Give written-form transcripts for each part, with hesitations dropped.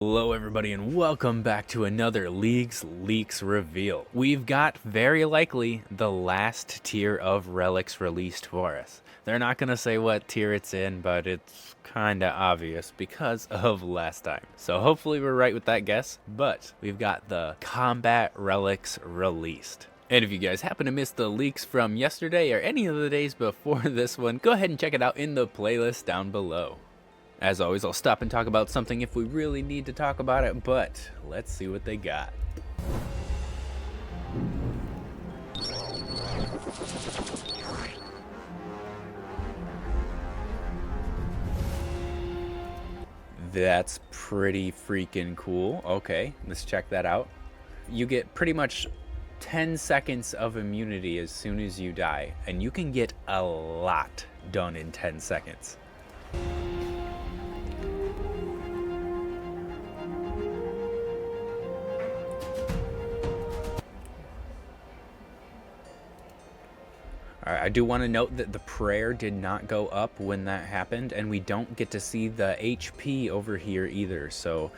Hello everybody and welcome back to another Leagues Leaks reveal. We've got very likely the last tier of relics released for us. They're not going to say what tier it's in, but it's kinda obvious because of last time. So hopefully we're right with that guess, but we've got the combat relics released. And if you guys happen to miss the leaks from yesterday or any of the days before this one, go ahead and check it out in the playlist down below. As always, I'll stop and talk about something if we really need to talk about it, but let's see what they got. That's pretty freaking cool. Okay, let's check that out. You get pretty much 10 seconds of immunity as soon as you die, and you can get a lot done in 10 seconds. Alright, I do want to note that the prayer did not go up when that happened, and we don't get to see the HP over here either, so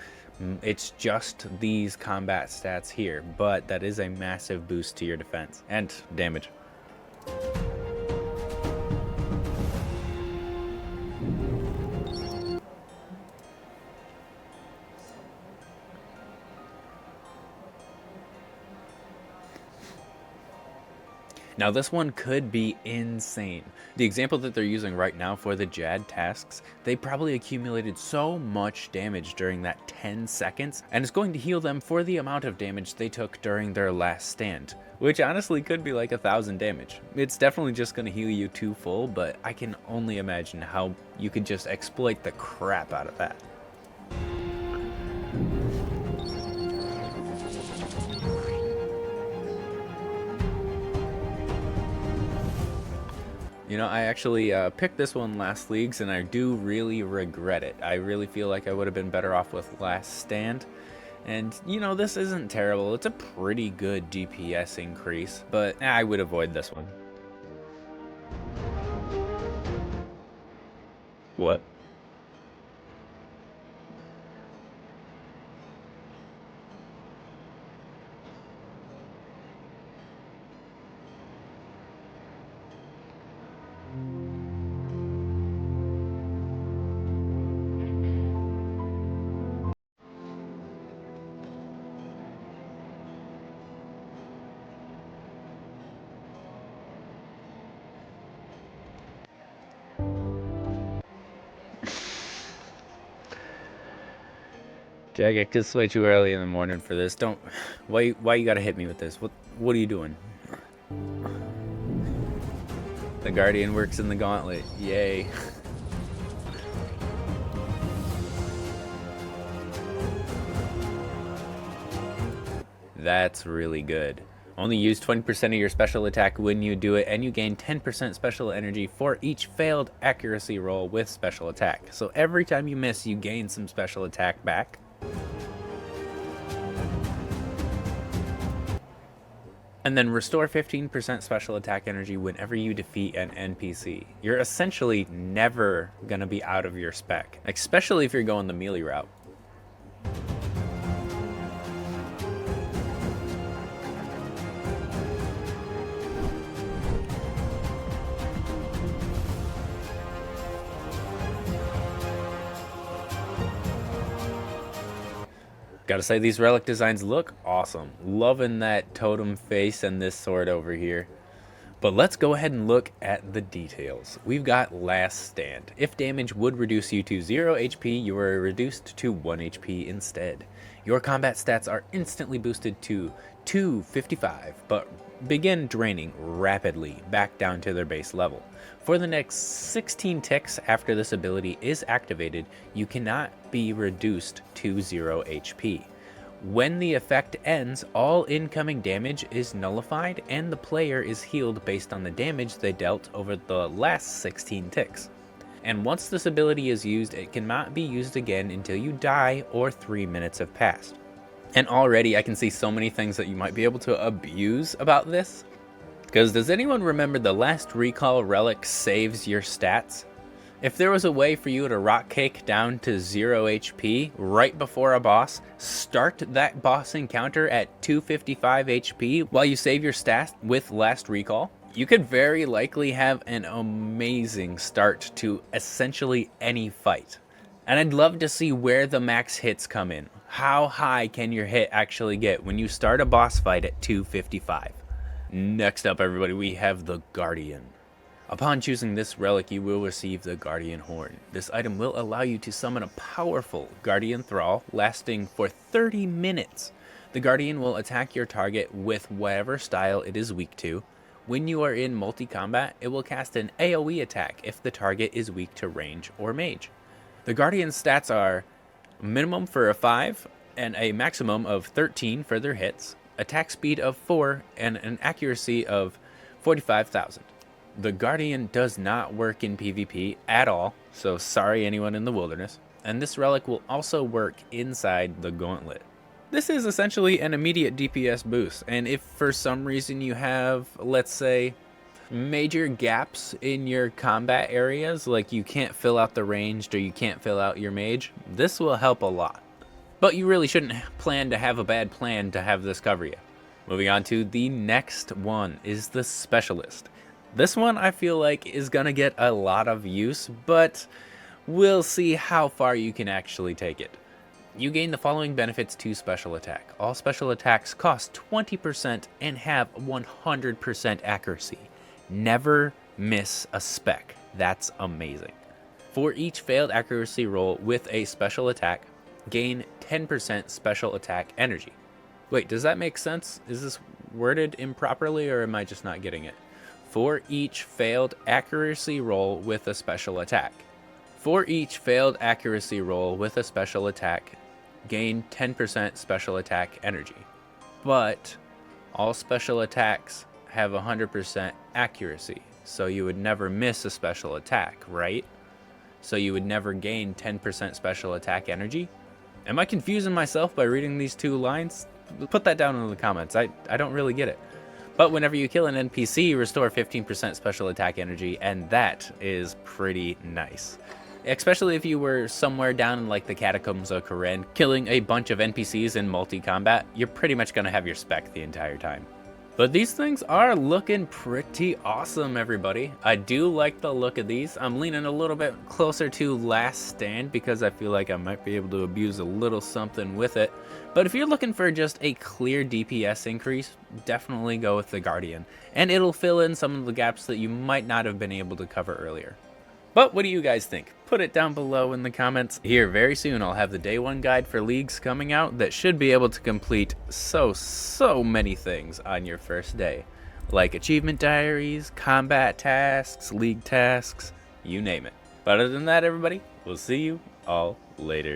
it's just these combat stats here, but that is a massive boost to your defense and damage. Now this one could be insane. The example that they're using right now for the Jad tasks, they probably accumulated so much damage during that 10 seconds, and it's going to heal them for the amount of damage they took during their last stand, which honestly could be like 1,000 damage. It's definitely just going to heal you to full, but I can only imagine how you could just exploit the crap out of that. You know, I actually picked this one last leagues, and I do really regret it. I really feel like I would have been better off with Last Stand. And, you know, this isn't terrible. It's a pretty good DPS increase, but I would avoid this one. What? Jack, it's way too early in the morning for this. Don't. Why you gotta hit me with this? What are you doing? The Guardian works in the gauntlet. Yay. That's really good. Only use 20% of your special attack when you do it, and you gain 10% special energy for each failed accuracy roll with special attack. So every time you miss, you gain some special attack back. And then restore 15% special attack energy whenever you defeat an NPC. You're essentially never gonna be out of your spec, especially if you're going the melee route. Gotta say, these relic designs look awesome. Loving that totem face and this sword over here. But let's go ahead and look at the details. We've got Last Stand. If damage would reduce you to 0 HP, you are reduced to 1 HP instead. Your combat stats are instantly boosted to 255, but begin draining rapidly back down to their base level. For the next 16 ticks after this ability is activated, you cannot be reduced to 0 HP. When the effect ends, all incoming damage is nullified and the player is healed based on the damage they dealt over the last 16 ticks. And once this ability is used, it cannot be used again until you die or 3 minutes have passed. And already I can see so many things that you might be able to abuse about this. Because does anyone remember the last recall relic saves your stats? If there was a way for you to rock cake down to 0 HP right before a boss, start that boss encounter at 255 HP while you save your stats with Last Recall, you could very likely have an amazing start to essentially any fight. And I'd love to see where the max hits come in. How high can your hit actually get when you start a boss fight at 255? Next up, everybody, we have the Guardian. Upon choosing this relic, you will receive the Guardian Horn. This item will allow you to summon a powerful Guardian Thrall lasting for 30 minutes. The Guardian will attack your target with whatever style it is weak to. When you are in multi-combat, it will cast an AoE attack if the target is weak to range or mage. The Guardian's stats are minimum for a 5 and a maximum of 13 for their hits, attack speed of 4, and an accuracy of 45,000. The Guardian does not work in PvP at all, so sorry anyone in the wilderness, and this relic will also work inside the Gauntlet. This is essentially an immediate DPS boost, and if for some reason you have, let's say, major gaps in your combat areas, like you can't fill out the ranged or you can't fill out your mage, this will help a lot. But you really shouldn't plan to have a bad plan to have this cover you. Moving on to the next one is the Specialist. This one I feel like is gonna get a lot of use, but we'll see how far you can actually take it. You gain the following benefits to special attack. All special attacks cost 20% and have 100% accuracy. Never miss a spec. That's amazing. For each failed accuracy roll with a special attack, gain 10% special attack energy. Wait, does that make sense? Is this worded improperly or am I just not getting it? For each failed accuracy roll with a special attack. For each failed accuracy roll with a special attack, gain 10% special attack energy. But all special attacks have 100% accuracy, so you would never miss a special attack, right? So you would never gain 10% special attack energy? Am I confusing myself by reading these two lines? Put that down in the comments. I don't really get it. But whenever you kill an NPC, restore 15% special attack energy, and that is pretty nice. Especially if you were somewhere down in like the Catacombs of Karen, killing a bunch of NPCs in multi-combat, you're pretty much going to have your spec the entire time. But these things are looking pretty awesome, everybody. I do like the look of these. I'm leaning a little bit closer to Last Stand because I feel like I might be able to abuse a little something with it. But if you're looking for just a clear DPS increase, definitely go with the Guardian. And it'll fill in some of the gaps that you might not have been able to cover earlier. But what do you guys think? Put it down below in the comments. Here, very soon, I'll have the day one guide for leagues coming out that should be able to complete so many things on your first day. Like achievement diaries, combat tasks, league tasks, you name it. But other than that, everybody, we'll see you all later.